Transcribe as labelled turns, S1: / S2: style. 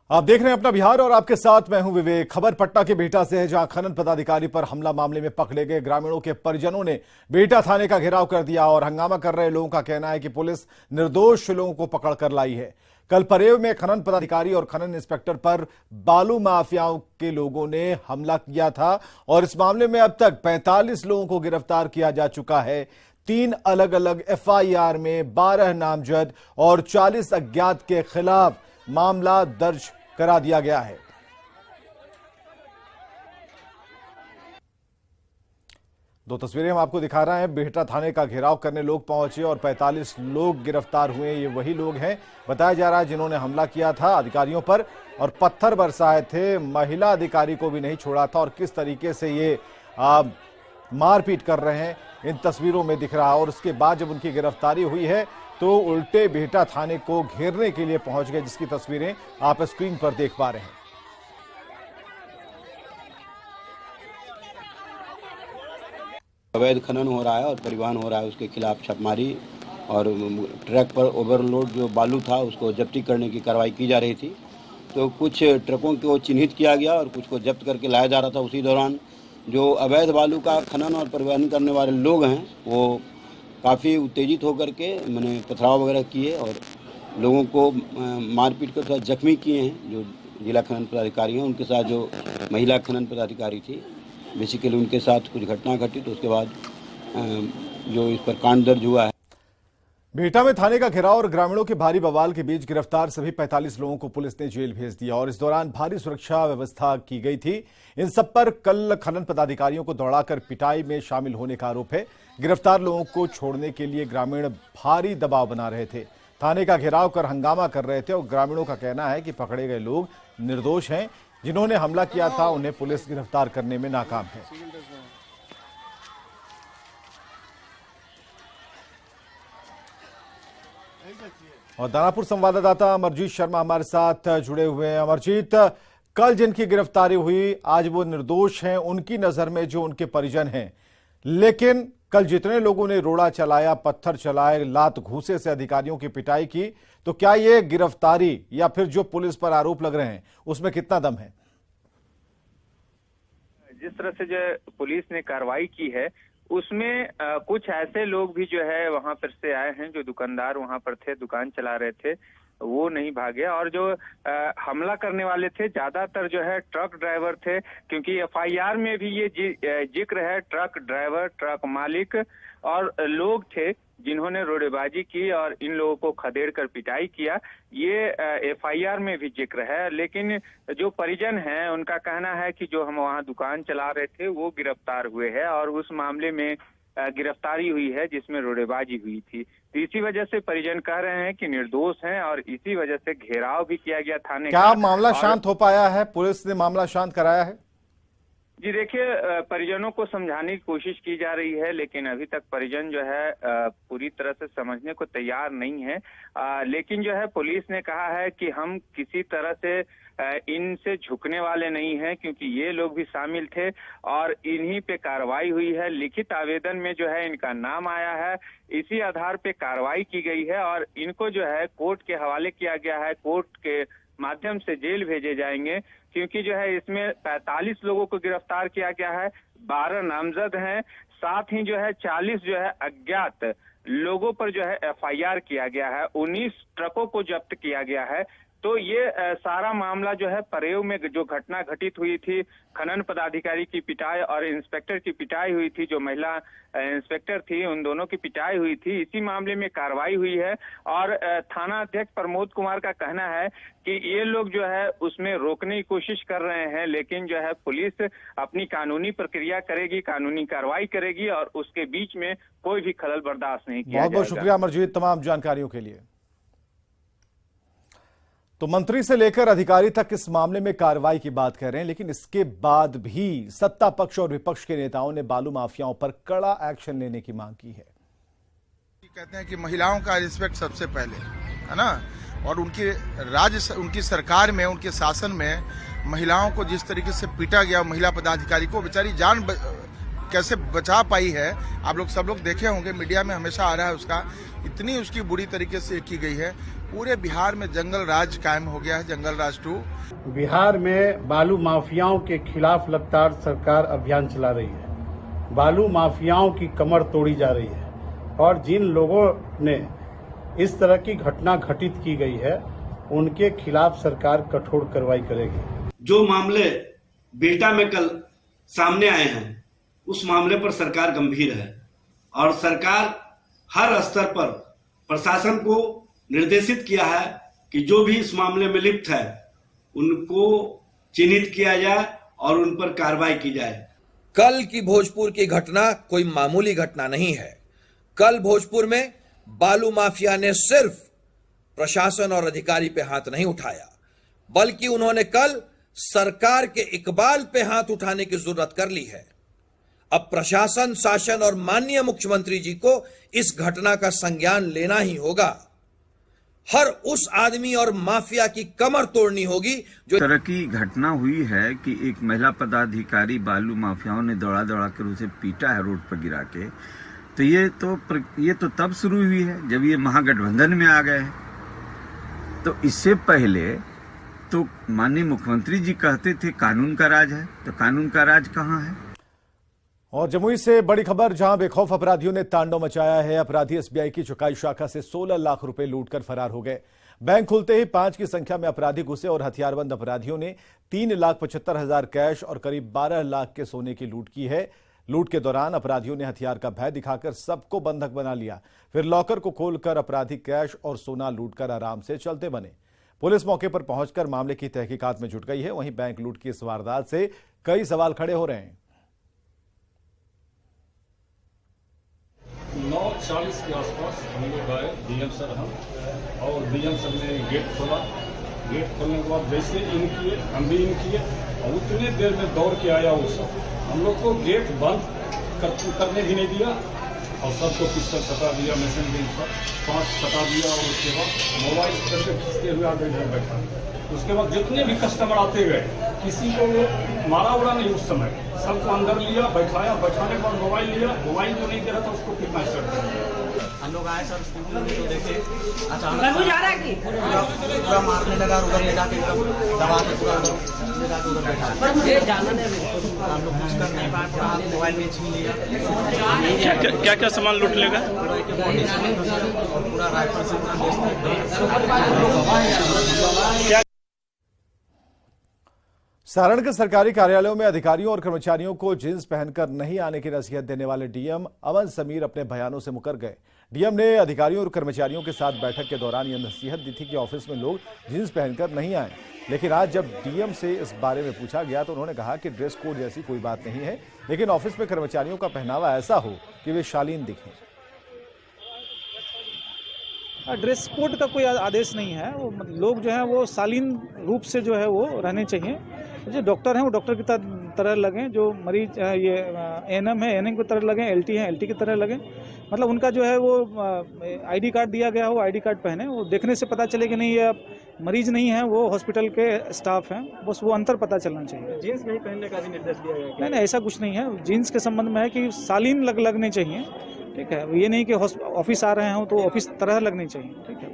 S1: आप देख रहे हैं अपना बिहार और आपके साथ मैं हूं विवेक। खबर पटना के बिहटा से है, जहां खनन पदाधिकारी पर हमला मामले में पकड़े गए ग्रामीणों के परिजनों ने बिहटा थाने का घेराव कर दिया और हंगामा कर रहे लोगों का कहना है कि पुलिस निर्दोष लोगों को पकड़ कर लाई है। कल परेव में खनन पदाधिकारी और खनन इंस्पेक्टर पर बालू माफियाओं के लोगों ने हमला किया था और इस मामले में अब तक 45 लोगों को गिरफ्तार किया जा चुका है। 3 अलग अलग एफआईआर में 12 नामजद और 40 अज्ञात के खिलाफ मामला दर्ज करा दिया गया है। दो तस्वीरें हम आपको दिखा रहे हैं। बिहटा थाने का घेराव करने लोग पहुंचे और 45 लोग गिरफ्तार हुए। ये वही लोग हैं, बताया जा रहा है, जिन्होंने हमला किया था अधिकारियों पर और पत्थर बरसाए थे। महिला अधिकारी को भी नहीं छोड़ा था और किस तरीके से ये मारपीट कर रहे हैं इन तस्वीरों में दिख रहा है। और उसके बाद जब उनकी गिरफ्तारी हुई है तो उल्टे बिहटा थाने को घेरने के लिए पहुंच गए, जिसकी तस्वीरें आप स्क्रीन पर देख पा रहे हैं।
S2: अवैध खनन हो रहा है और परिवहन हो रहा है, उसके खिलाफ छापेमारी और ट्रक पर ओवरलोड जो बालू था उसको जब्ती करने की कार्रवाई की जा रही थी। तो कुछ ट्रकों को चिन्हित किया गया और कुछ को जब्त करके लाया जा रहा था। उसी दौरान जो अवैध बालू का खनन और परिवहन करने वाले लोग हैं वो काफ़ी उत्तेजित होकर के मैंने पथराव वगैरह किए और लोगों को मारपीट कर थोड़ा जख्मी किए हैं। जो जिला खनन पदाधिकारी हैं उनके साथ जो महिला खनन पदाधिकारी थी, बेसिकली उनके साथ कुछ घटना घटी, तो उसके बाद जो इस पर कांड दर्ज हुआ है।
S1: बिहटा में थाने का घेराव और ग्रामीणों के भारी बवाल के बीच गिरफ्तार सभी 45 लोगों को पुलिस ने जेल भेज दिया और इस दौरान भारी सुरक्षा व्यवस्था की गई थी। इन सब पर कल खनन पदाधिकारियों को दौड़ाकर पिटाई में शामिल होने का आरोप है। गिरफ्तार लोगों को छोड़ने के लिए ग्रामीण भारी दबाव बना रहे थे, थाने का घेराव कर हंगामा कर रहे थे और ग्रामीणों का कहना है कि पकड़े गए लोग निर्दोष हैं। जिन्होंने हमला किया था उन्हें पुलिस गिरफ्तार करने में नाकाम है। और दानापुर संवाददाता अमरजीत शर्मा हमारे साथ जुड़े हुए हैं। अमरजीत, कल जिनकी गिरफ्तारी हुई आज वो निर्दोष हैं उनकी नजर में, जो उनके परिजन हैं, लेकिन कल जितने लोगों ने रोड़ा चलाया, पत्थर चलाए, लात घूंसे से अधिकारियों की पिटाई की, तो क्या ये गिरफ्तारी या फिर जो पुलिस पर आरोप लग रहे हैं उसमें कितना दम है?
S3: जिस तरह से जो पुलिस ने कार्रवाई की है उसमें कुछ ऐसे लोग भी जो है वहां पर से आए हैं, जो दुकानदार वहां पर थे, दुकान चला रहे थे, वो नहीं भागे। और जो हमला करने वाले थे ज्यादातर जो है ट्रक ड्राइवर थे, क्योंकि एफआईआर में भी ये जिक्र है ट्रक ड्राइवर, ट्रक मालिक और लोग थे जिन्होंने रोड़ेबाजी की और इन लोगों को खदेड़ कर पिटाई किया। ये एफआईआर में भी जिक्र है। लेकिन जो परिजन हैं उनका कहना है कि जो हम वहां दुकान चला रहे थे वो गिरफ्तार हुए हैं और उस मामले में गिरफ्तारी हुई है जिसमें रोड़ेबाजी हुई थी। तो इसी वजह से परिजन कह रहे हैं कि निर्दोष हैं और इसी वजह से घेराव भी किया गया थाने का।
S1: क्या मामला शांत हो पाया है? पुलिस ने मामला शांत कराया है?
S3: जी देखिए, परिजनों को समझाने की कोशिश की जा रही है, लेकिन अभी तक परिजन जो है पूरी तरह से समझने को तैयार नहीं है। लेकिन जो है पुलिस ने कहा है कि हम किसी तरह से इनसे झुकने वाले नहीं हैं, क्योंकि ये लोग भी शामिल थे और इन्हीं पे कार्रवाई हुई है। लिखित आवेदन में जो है इनका नाम आया है, इसी आधार पे कार्रवाई की गई है और इनको जो है कोर्ट के हवाले किया गया है। कोर्ट के माध्यम से जेल भेजे जाएंगे, क्योंकि जो है इसमें 45 लोगों को गिरफ्तार किया गया है, 12 नामजद हैं, साथ ही जो है 40 जो है अज्ञात लोगों पर जो है एफआईआर किया गया है, 19 ट्रकों को जब्त किया गया है। तो ये सारा मामला जो है परेव में जो घटना घटित हुई थी, खनन पदाधिकारी की पिटाई और इंस्पेक्टर की पिटाई हुई थी, जो महिला इंस्पेक्टर थी उन दोनों की पिटाई हुई थी, इसी मामले में कार्रवाई हुई है। और थाना अध्यक्ष प्रमोद कुमार का कहना है कि ये लोग जो है उसमें रोकने की कोशिश कर रहे हैं, लेकिन जो है पुलिस अपनी कानूनी प्रक्रिया करेगी, कानूनी कार्रवाई करेगी और उसके बीच में कोई भी खलल बर्दाश्त नहीं किया जाएगा।
S1: बहुत बहुत शुक्रिया अमरजीत तमाम जानकारियों के लिए। तो मंत्री से लेकर अधिकारी तक इस मामले में कार्रवाई की बात कर रहे हैं, लेकिन इसके बाद भी सत्ता पक्ष और विपक्ष के नेताओं ने बालू माफियाओं पर कड़ा एक्शन लेने की मांग की है।
S4: कहते हैं कि महिलाओं का रिस्पेक्ट सबसे पहले है ना, और उनकी सरकार में, उनके शासन में महिलाओं को जिस तरीके से पीटा गया, महिला पदाधिकारी को बेचारी जान कैसे बचा पाई है, आप लोग सब लोग देखे होंगे, मीडिया में हमेशा आ रहा है उसका, इतनी उसकी बुरी तरीके से की गई है। पूरे बिहार में जंगल राज कायम हो गया है, जंगल राज 2।
S5: बिहार में बालू माफियाओं के खिलाफ लगातार सरकार अभियान चला रही है। बालू माफियाओं की कमर तोड़ी जा रही है और जिन लोगों ने इस तरह की घटना घटित की गई है उनके खिलाफ सरकार कठोर कार्रवाई करेगी।
S6: जो मामले बेटा में कल सामने आए हैं उस मामले पर सरकार गंभीर है और सरकार हर स्तर पर प्रशासन को निर्देशित किया है कि जो भी इस मामले में लिप्त है उनको चिन्हित किया जाए और उन पर कार्रवाई की जाए।
S7: कल की भोजपुर की घटना कोई मामूली घटना नहीं है। कल भोजपुर में बालू माफिया ने सिर्फ प्रशासन और अधिकारी पे हाथ नहीं उठाया, बल्कि उन्होंने कल सरकार के इकबाल पे हाथ उठाने की जरूरत कर ली है। अब प्रशासन, शासन और माननीय मुख्यमंत्री जी को इस घटना का संज्ञान लेना ही होगा। हर उस आदमी और माफिया की कमर तोड़नी होगी जो
S8: तरह की घटना हुई है कि एक महिला पदाधिकारी बालू माफियाओं ने दौड़ा कर उसे पीटा है रोड पर गिरा के। तो ये तो तब शुरू हुई है जब ये महागठबंधन में आ गए हैं। तो इससे पहले तो माननीय मुख्यमंत्री जी कहते थे कानून का राज है, तो कानून का राज कहाँ है।
S1: और जमुई से बड़ी खबर, जहां बेखौफ अपराधियों ने तांडव मचाया है। अपराधी एसबीआई की चुकाई शाखा से 16 लाख रुपए लूटकर फरार हो गए। बैंक खुलते ही 5 की संख्या में अपराधी घुसे और हथियारबंद अपराधियों ने 3,75,000 कैश और करीब 12 लाख के सोने की लूट की है। लूट के दौरान अपराधियों ने हथियार का भय दिखाकर सबको बंधक बना लिया। फिर लॉकर को खोलकर अपराधी कैश और सोना लूटकर आराम से चलते बने। पुलिस मौके पर पहुंचकर मामले की तहकीकात में जुट गई है। वहीं बैंक लूट की इस वारदात से कई सवाल खड़े हो रहे हैं।
S9: 9:40 के आसपास हम लोग आए, डीएम सर और डीएम सर ने गेट खोला। गेट खोलने के बाद जैसे इन किए हम भी इन किए और उतने देर में दौड़ के आया वो सब। हम लोग को गेट बंद करने भी नहीं दिया और सबको पिस्टल सटा दिया, मशीन गन पर 5 सटा दिया और उसके बाद मोबाइल करके खींचते हुए आगे घर बैठा। उसके बाद जितने भी कस्टमर आते गए किसी को मारा उड़ा नहीं, उस समय सबको अंदर लिया, बैठाया। बैठाने के बाद मोबाइल लिया, मोबाइल को नहीं दे रहा था उसको कितना स्टार्ट कर दिया।
S10: हम लोग आए सर स्कूल में तो देखे अचानक पूरा मारने लगा, उधर ले जाके दबा के पूरा ले जाके उधर बैठा। हम लोग कुछ कर नहीं पाए, मोबाइल में छीन लिया।
S9: क्या क्या सामान लूट लेगा?
S10: और पूरा राइफल से
S1: सारण के सरकारी कार्यालयों में अधिकारियों और कर्मचारियों को जींस पहनकर नहीं आने की नसीहत देने वाले डीएम अमन समीर अपने बयानों से मुकर गए। डीएम ने अधिकारियों और कर्मचारियों के साथ बैठक के दौरान यह नसीहत दी थी कि ऑफिस में लोग जींस पहनकर नहीं आए। लेकिन आज जब डीएम से इस बारे में पूछा गया तो उन्होंने कहा कि ड्रेस कोड जैसी कोई बात नहीं है, लेकिन ऑफिस में कर्मचारियों का पहनावा ऐसा हो कि वे शालीन दिखें।
S11: ड्रेस कोड का कोई आदेश नहीं है। वो लोग जो है वो शालीन रूप से जो है वो रहने चाहिए। जो डॉक्टर हैं वो डॉक्टर की तरह लगें, जो मरीज ये एएनएम है एएनएम की तरह लगें, एलटी है एलटी की तरह लगें। मतलब उनका जो है वो आईडी कार्ड दिया गया हो, आईडी कार्ड पहने। वो देखने से पता चले कि नहीं ये मरीज नहीं है, वो हॉस्पिटल के स्टाफ हैं। बस वो अंतर पता चलना चाहिए।
S10: जींस नहीं पहनने का भी निर्देश दिया गया?
S11: नहीं, ऐसा कुछ नहीं है। जीन्स के संबंध में है कि शालीन लगने चाहिए, ठीक है। ये नहीं कि ऑफिस आ रहे हो तो ऑफिस तरह लगनी चाहिए, ठीक है।